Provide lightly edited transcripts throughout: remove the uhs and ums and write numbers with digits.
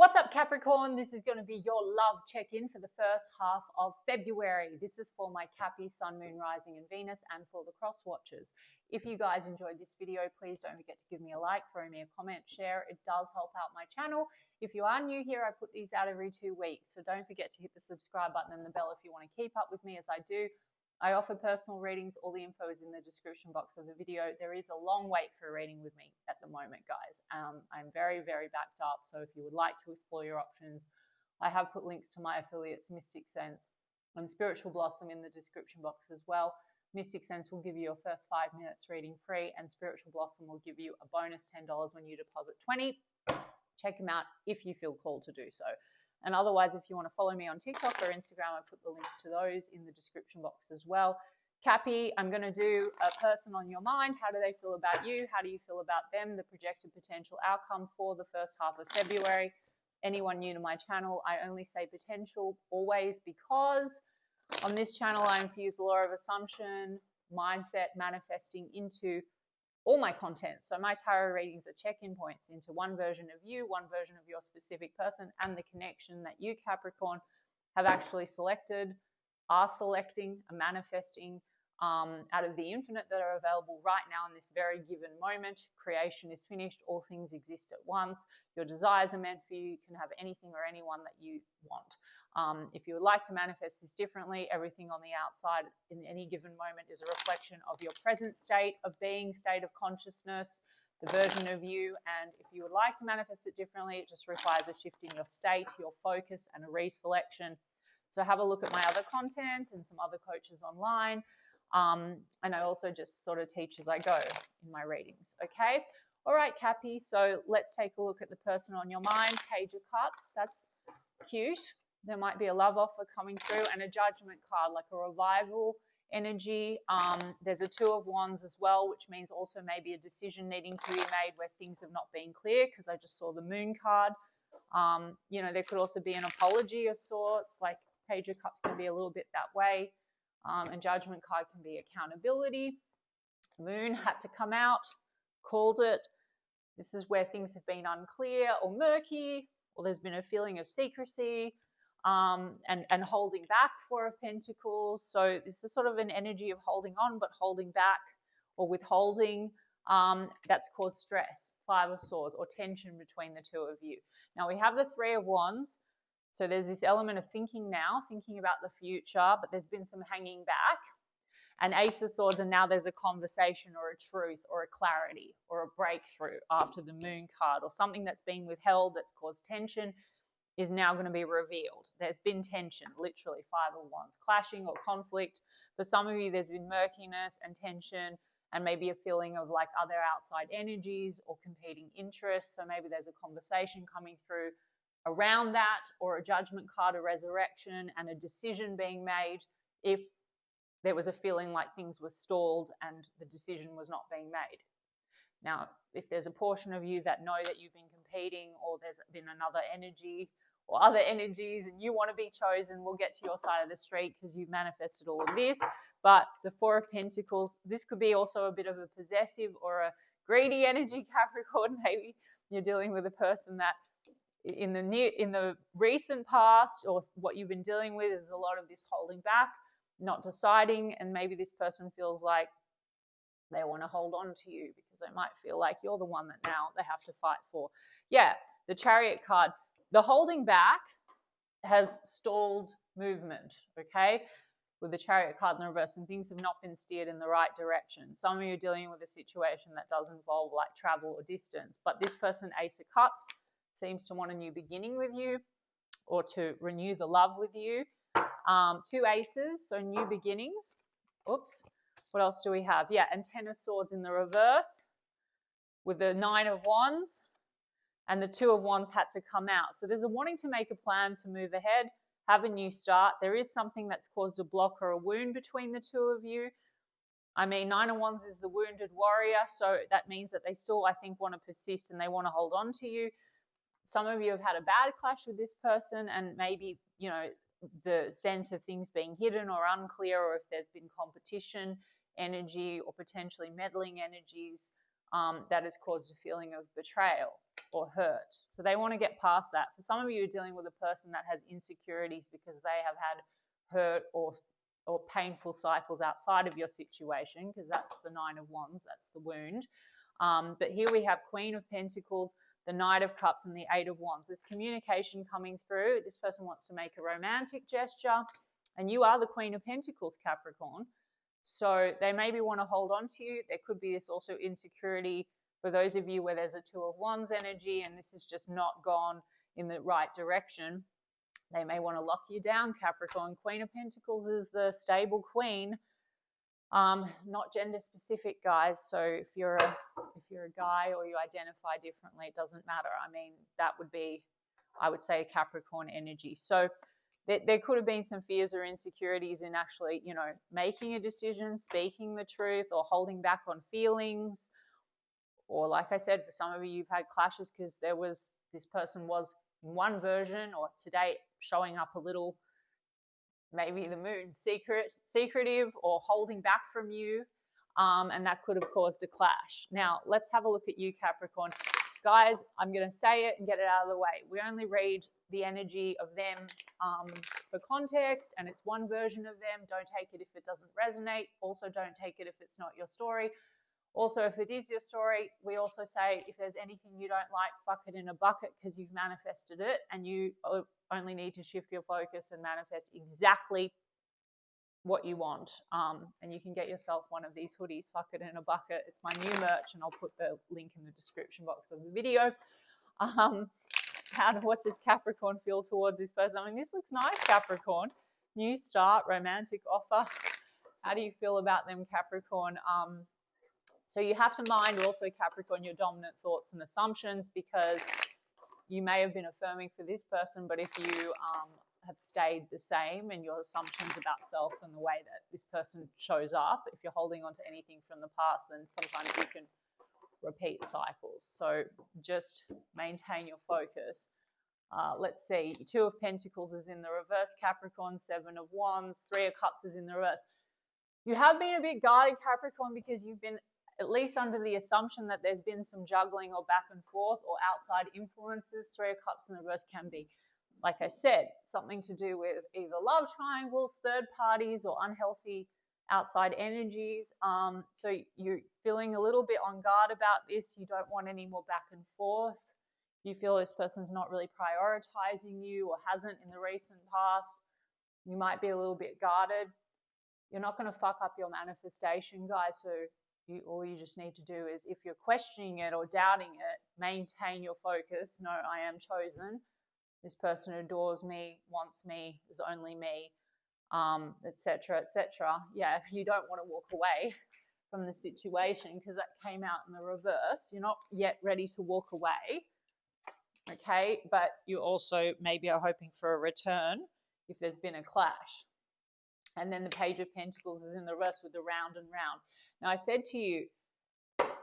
What's up, Capricorn? This is going to be your love check-in for the first half of February. This is for my Cappy, Sun, Moon, Rising and Venus, and for the cross watchers. If you guys enjoyed this video, please don't forget to give me a like, throw me a comment, share. It does help out my channel. If you are new here, I put these out every 2 weeks, so don't forget to hit the subscribe button and the bell if you want to keep up with me as I do. I offer personal readings. All the info is in the description box of the video. There is a long wait for a reading with me at the moment, guys. I'm very, very backed up. So if you would like to explore your options, I have put links to my affiliates, Mystic Sense and Spiritual Blossom, in the description box as well. Mystic Sense will give you your first 5 minutes reading free, and Spiritual Blossom will give you a bonus $10 when you deposit $20. Check them out if you feel called to do so. And otherwise, if you want to follow me on TikTok or Instagram, I put the links to those in the description box as well. Cappy, I'm going to do a person on your mind. How do they feel about you? How do you feel about them? The projected potential outcome for the first half of February. Anyone new to my channel, I only say potential always, because on this channel, I infuse the law of assumption, mindset, manifesting into all my content. So my tarot readings are check-in points into one version of you, one version of your specific person, and the connection that you, Capricorn, have actually selected, are selecting, are manifesting out of the infinite that are available right now in this very given moment. Creation is finished. All things exist at once. Your desires are meant for you. You can have anything or anyone that you want. If you would like to manifest this differently, everything on the outside in any given moment is a reflection of your present state of being, state of consciousness, the version of you. And if you would like to manifest it differently, it just requires a shift in your state, your focus, and a reselection. So have a look at my other content and some other coaches online. And I also just sort of teach as I go in my readings, okay? All right, Cappy, so let's take a look at the person on your mind. Page of Cups, that's cute. There might be a love offer coming through, and a Judgment card, like a revival energy. There's a Two of Wands as well, which means also maybe a decision needing to be made where things have not been clear, because I just saw the Moon card. You know, there could also be an apology of sorts, like Page of Cups can be a little bit that way. And Judgment card can be accountability. Moon had to come out, called it. This is where things have been unclear or murky, or there's been a feeling of secrecy and holding back. Four of Pentacles. So this is sort of an energy of holding on, but holding back or withholding. That's caused stress. Five of Swords, or tension between the two of you. Now we have the Three of Wands. So there's this element of thinking now, thinking about the future, but there's been some hanging back. And Ace of Swords, and now there's a conversation or a truth or a clarity or a breakthrough after the Moon card, or something that's been withheld that's caused tension is now going to be revealed. There's been tension, literally Five of Wands, clashing or conflict. For some of you, there's been murkiness and tension, and maybe a feeling of like other outside energies or competing interests. So maybe there's a conversation coming through around that, or a Judgment card, a resurrection, and a decision being made if there was a feeling like things were stalled and the decision was not being made. Now, if there's a portion of you that know that you've been competing, or there's been another energy or other energies and you want to be chosen, we'll get to your side of the street because you've manifested all of this. But the Four of Pentacles, this could be also a bit of a possessive or a greedy energy, Capricorn. Maybe you're dealing with a person that in the recent past, or what you've been dealing with, is a lot of this holding back, not deciding, and maybe this person feels like they want to hold on to you because they might feel like you're the one that now they have to fight for. Yeah, the Chariot card. The holding back has stalled movement, okay, with the Chariot card in the reverse, and things have not been steered in the right direction. Some of you are dealing with a situation that does involve like travel or distance, but this person, Ace of Cups, seems to want a new beginning with you, or to renew the love with you. Two aces, so new beginnings. Oops. What else do we have? Yeah, and Ten of Swords in the reverse with the Nine of Wands, and the Two of Wands had to come out. So there's a wanting to make a plan to move ahead, have a new start. There is something that's caused a block or a wound between the two of you. I mean, Nine of Wands is the wounded warrior, so that means that they still, I think, want to persist and they want to hold on to you. Some of you have had a bad clash with this person, and maybe, you know, the sense of things being hidden or unclear, or if there's been competition energy or potentially meddling energies that has caused a feeling of betrayal or hurt. So they want to get past that. For some of you, you're dealing with a person that has insecurities because they have had hurt or painful cycles outside of your situation, because that's the Nine of Wands, that's the wound. But here we have Queen of Pentacles, the Knight of Cups, and the Eight of Wands. There's communication coming through. This person wants to make a romantic gesture, and you are the Queen of Pentacles, Capricorn. So they maybe want to hold on to you. There could be this also insecurity for those of you where there's a Two of Wands energy and this has just not gone in the right direction. They may want to lock you down, Capricorn. Queen of Pentacles is the stable queen. Not gender specific, guys. So if you're a guy or you identify differently, it doesn't matter. I mean, that would be, I would say, Capricorn energy. So there could have been some fears or insecurities in actually, you know, making a decision, speaking the truth, or holding back on feelings. Or like I said, for some of you, you've had clashes because this person was in one version, or today showing up a little, maybe the moon, secretive or holding back from you. And that could have caused a clash. Now, let's have a look at you, Capricorn. Guys, I'm going to say it and get it out of the way. We only read the energy of them for context, and it's one version of them. Don't take it if it doesn't resonate. Also, don't take it if it's not your story. Also, if it is your story, we also say if there's anything you don't like, fuck it in a bucket, because you've manifested it, and you only need to shift your focus and manifest exactly what you want. And you can get yourself one of these hoodies, fuck it in a bucket. It's my new merch, and I'll put the link in the description box of the video. What does Capricorn feel towards this person? I mean, this looks nice, Capricorn. New start, romantic offer. How do you feel about them, Capricorn? So you have to mind also, Capricorn, your dominant thoughts and assumptions, because you may have been affirming for this person, but if you have stayed the same in your assumptions about self and the way that this person shows up, if you're holding on to anything from the past, then sometimes you can repeat cycles. So just maintain your focus. Let's see, Two of Pentacles is in the reverse, Capricorn. Seven of Wands, Three of Cups is in the reverse. You have been a bit guarded, Capricorn, because you've been at least under the assumption that there's been some juggling or back and forth or outside influences. Three of Cups in the reverse can be, like I said, something to do with either love triangles, third parties, or unhealthy outside energies. So you're feeling a little bit on guard about this. You don't want any more back and forth. You feel this person's not really prioritizing you or hasn't in the recent past. You might be a little bit guarded. You're not going to fuck up your manifestation, guys. So all you just need to do is, if you're questioning it or doubting it, maintain your focus. No, I am chosen. This person adores me, wants me, is only me, etc., etc. Yeah, you don't want to walk away from the situation because that came out in the reverse. You're not yet ready to walk away, okay? But you also maybe are hoping for a return if there's been a clash. And then the Page of Pentacles is in the reverse with the round and round. Now, I said to you,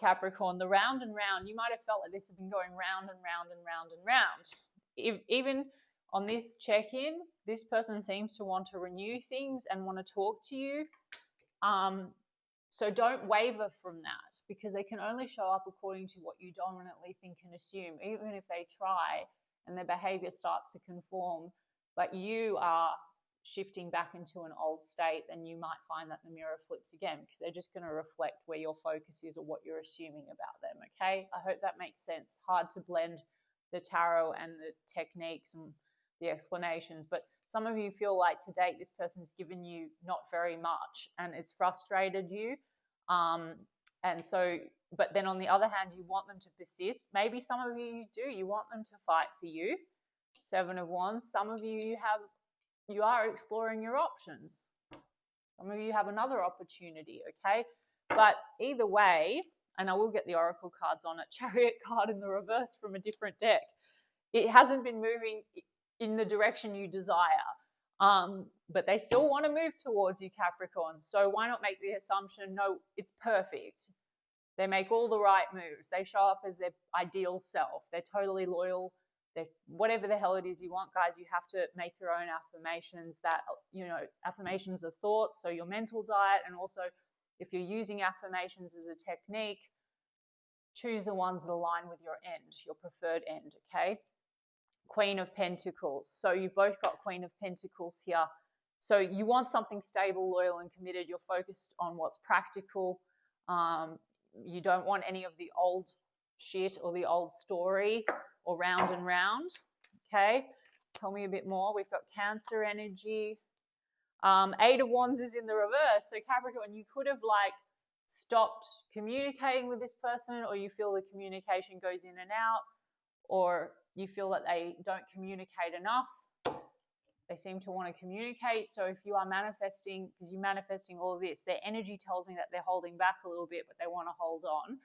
Capricorn, the round and round, you might have felt like this has been going round and round and round and round. Even on this check-in, this person seems to want to renew things and want to talk to you. So don't waver from that, because they can only show up according to what you dominantly think and assume, even if they try and their behavior starts to conform, but you are shifting back into an old state, then you might find that the mirror flips again, because they're just going to reflect where your focus is or what you're assuming about them, okay? I hope that makes sense. Hard to blend the tarot and the techniques and the explanations, but some of you feel like to date this person's given you not very much and it's frustrated you. And so, but then on the other hand, you want them to persist. Maybe some of you do. You want them to fight for you. Seven of Wands. Some of you you are exploring your options. Some of you have another opportunity, okay? But either way, and I will get the oracle cards on it, Chariot card in the reverse from a different deck. It hasn't been moving in the direction you desire, but they still want to move towards you, Capricorn. So why not make the assumption, no, it's perfect. They make all the right moves. They show up as their ideal self. They're totally loyal. Whatever the hell it is you want, guys, you have to make your own affirmations. That, you know, affirmations are thoughts, so your mental diet, and also if you're using affirmations as a technique, choose the ones that align with your end, your preferred end, okay? Queen of Pentacles. So you've both got Queen of Pentacles here. So you want something stable, loyal, and committed. You're focused on what's practical. You don't want any of the old shit or the old story or round and round, okay? Tell me a bit more. We've got Cancer energy. 8 of Wands is in the reverse. So Capricorn, you could have like stopped communicating with this person, or you feel the communication goes in and out, or you feel that they don't communicate enough. They seem to want to communicate. So if you are manifesting, because you're manifesting all of this, their energy tells me that they're holding back a little bit, but they want to hold on.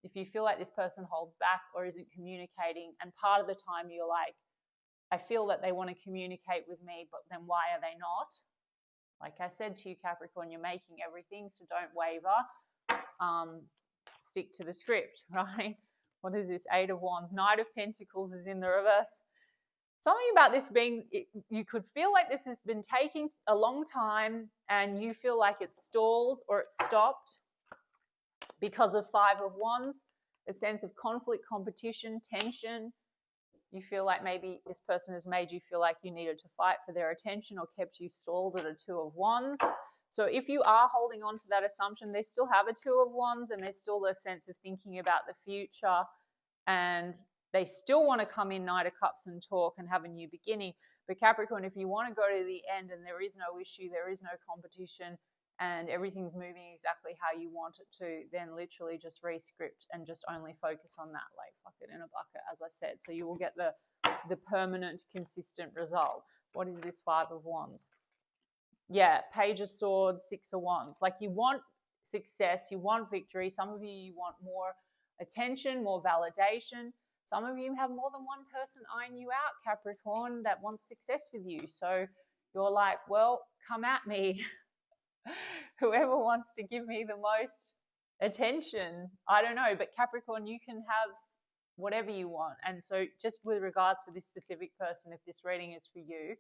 If you feel like this person holds back or isn't communicating, and part of the time you're like, I feel that they want to communicate with me, but then why are they not? Like I said to you, Capricorn, you're making everything, so don't waver. Stick to the script, right? What is this? 8 of Wands. Knight of Pentacles is in the reverse. Something about this being, you could feel like this has been taking a long time and you feel like it's stalled or it's stopped because of 5 of Wands, a sense of conflict, competition, tension. You feel like maybe this person has made you feel like you needed to fight for their attention or kept you stalled at a 2 of Wands. So if you are holding on to that assumption, they still have a 2 of Wands and there's still the sense of thinking about the future, and they still want to come in Knight of Cups and talk and have a new beginning. But Capricorn, if you want to go to the end and there is no issue, there is no competition, and everything's moving exactly how you want it to, then literally just rescript and just only focus on that, like fuck it in a bucket, as I said. So you will get the permanent, consistent result. What is this 5 of Wands? Yeah, Page of Swords, 6 of Wands. Like you want success, you want victory. Some of you want more attention, more validation. Some of you have more than one person eyeing you out, Capricorn, that wants success with you. So you're like, well, come at me. Whoever wants to give me the most attention, I don't know. But Capricorn, you can have whatever you want. And so just with regards to this specific person, if this reading is for you,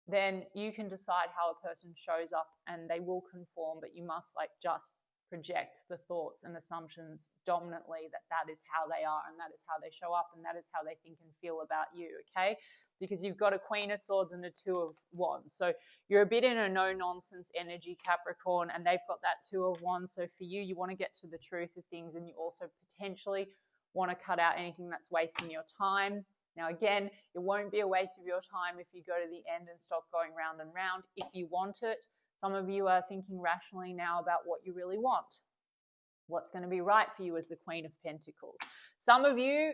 then you can decide how a person shows up and they will conform, but you must like just project the thoughts and assumptions dominantly that is how they are and that is how they show up and that is how they think and feel about you, okay? Because you've got a Queen of Swords and a 2 of Wands. So you're a bit in a no-nonsense energy, Capricorn, and they've got that 2 of Wands. So for you, you want to get to the truth of things, and you also potentially want to cut out anything that's wasting your time. Now, again, it won't be a waste of your time if you go to the end and stop going round and round if you want it. Some of you are thinking rationally now about what you really want. What's going to be right for you as the Queen of Pentacles. Some of you,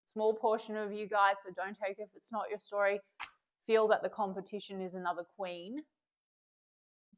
small portion of you guys, so don't take it if it's not your story, feel that the competition is another queen,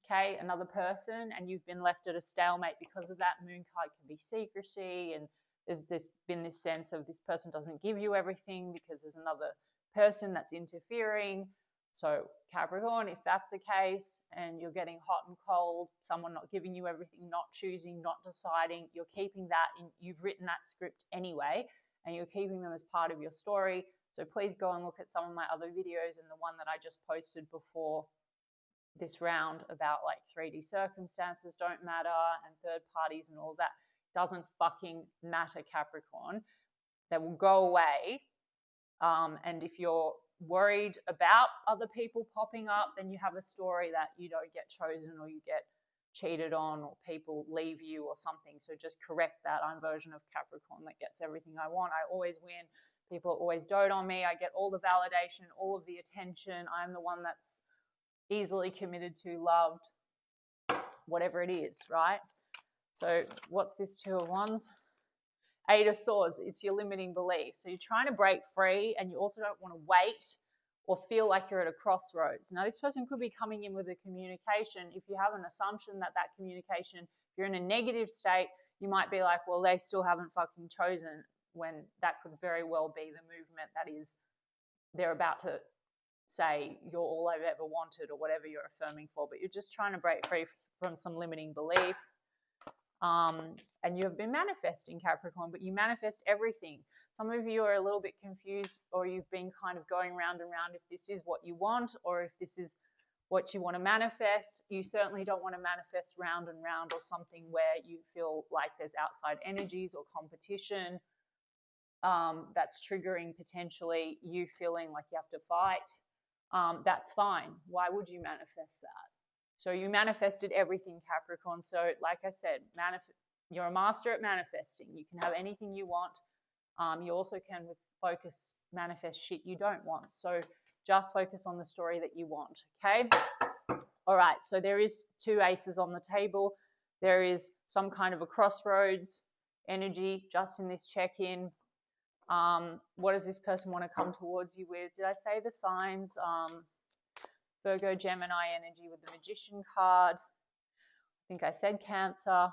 okay, another person, and you've been left at a stalemate because of that. Moon card can be secrecy, and there's been this sense of this person doesn't give you everything because there's another person that's interfering. So Capricorn, if that's the case and you're getting hot and cold, someone not giving you everything, not choosing, not deciding, you're keeping that in, you've written that script anyway, and you're keeping them as part of your story. So please go and look at some of my other videos, and the one that I just posted before this round about like 3D circumstances don't matter and third parties and all that. Doesn't fucking matter, Capricorn. They will go away. And if you're worried about other people popping up, then you have a story that you don't get chosen or you get cheated on or people leave you or something. So just correct that. I'm a version of Capricorn that gets everything I want. I always win. People always dote on me. I get all the validation, all of the attention. I'm the one that's easily committed to, loved, whatever it is, right? So what's this 2 of Wands? 8 of Swords, it's your limiting belief. So you're trying to break free, and you also don't want to wait or feel like you're at a crossroads. Now, this person could be coming in with a communication. If you have an assumption that that communication, if you're in a negative state, you might be like, well, they still haven't fucking chosen, when that could very well be the movement that is, they're about to say you're all I've ever wanted or whatever you're affirming for, but you're just trying to break free from some limiting belief. And you have been manifesting, Capricorn, but you manifest everything. Some of you are a little bit confused, or you've been kind of going round and round if this is what you want or if this is what you want to manifest. You certainly don't want to manifest round and round or something where you feel like there's outside energies or competition that's triggering potentially you feeling like you have to fight. That's fine. Why would you manifest that? So you manifested everything, Capricorn. So like I said, you're a master at manifesting. You can have anything you want. You also can, with focus, manifest shit you don't want. So just focus on the story that you want, okay? All right, so there is 2 aces on the table. There is some kind of a crossroads energy just in this check-in. What does this person want to come towards you with? Did I say the signs? Virgo, Gemini energy with the Magician card. I think I said Cancer.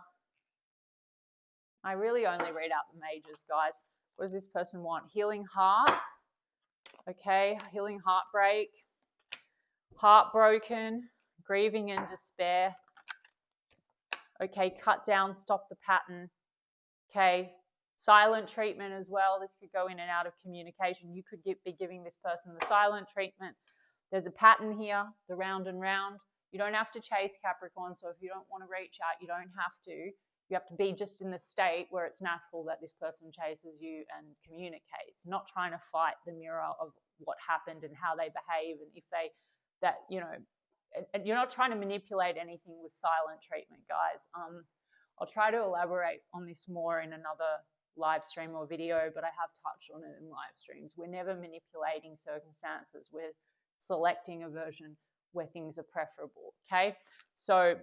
I really only read out the majors, guys. What does this person want? Healing heart. Okay, healing heartbreak. Heartbroken. Grieving and despair. Okay, cut down, stop the pattern. Okay, silent treatment as well. This could go in and out of communication. You could be giving this person the silent treatment. There's a pattern here, the round and round. You don't have to chase, Capricorn, so if you don't want to reach out, you don't have to. You have to be just in the state where it's natural that this person chases you and communicates, not trying to fight the mirror of what happened and how they behave, and if they, that, you know, and you're not trying to manipulate anything with silent treatment, guys. I'll try to elaborate on this more in another live stream or video, but I have touched on it in live streams. We're never manipulating circumstances. We're selecting a version where things are preferable, okay? So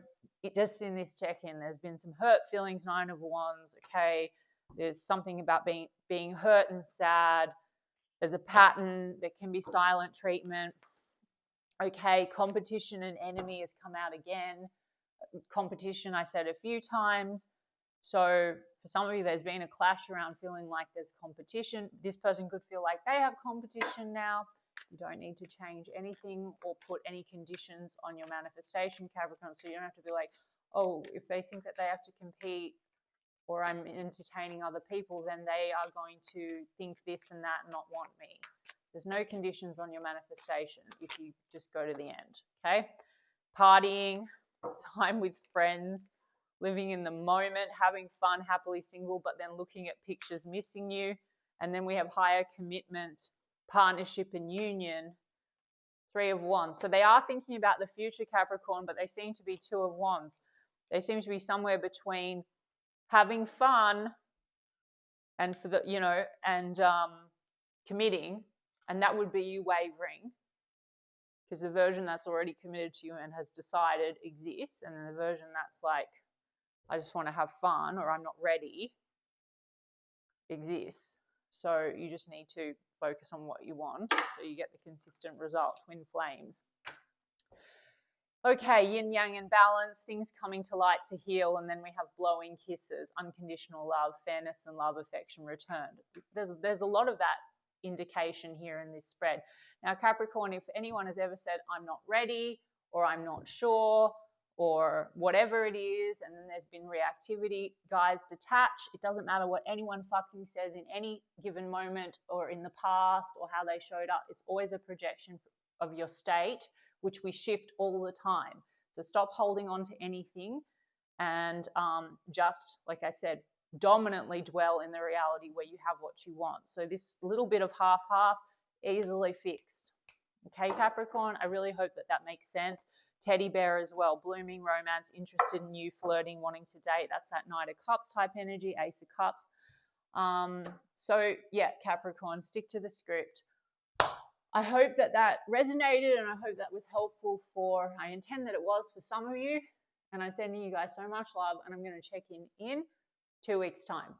just in this check-in, there's been some hurt feelings, 9 of Wands, okay? There's something about being hurt and sad. There's a pattern. There can be silent treatment. Okay, competition and enemy has come out again. Competition, I said a few times. So for some of you, there's been a clash around feeling like there's competition. This person could feel like they have competition now. You don't need to change anything or put any conditions on your manifestation, Capricorn. So you don't have to be like, oh, if they think that they have to compete or I'm entertaining other people, then they are going to think this and that and not want me. There's no conditions on your manifestation if you just go to the end, okay? Partying, time with friends, living in the moment, having fun, happily single, but then looking at pictures missing you. And then we have higher commitment, partnership and union, 3 of Wands. So they are thinking about the future, Capricorn, but they seem to be 2 of Wands. They seem to be somewhere between having fun and for the, you know, and committing. And that would be you wavering, because the version that's already committed to you and has decided exists, and then the version that's like, I just want to have fun or I'm not ready exists. So you just need to focus on what you want so you get the consistent result, twin flames. Okay, yin, yang, and balance, things coming to light to heal, and then we have blowing kisses, unconditional love, fairness and love, affection returned. There's a lot of that indication here in this spread. Now, Capricorn, if anyone has ever said, I'm not ready, or I'm not sure, or whatever it is, and then there's been reactivity, guys, detach. It doesn't matter what anyone fucking says in any given moment or in the past or how they showed up. It's always a projection of your state, which we shift all the time. So stop holding on to anything and just, like I said, dominantly dwell in the reality where you have what you want. So this little bit of half-half, easily fixed. Okay, Capricorn, I really hope that that makes sense. Teddy bear as well, blooming romance, interested in you, flirting, wanting to date. That's that Knight of Cups type energy, Ace of Cups. So yeah, Capricorn, stick to the script. I hope that that resonated, and I hope that was helpful for, I intend that it was for some of you, and I'm sending you guys so much love, and I'm going to check in 2 weeks' time.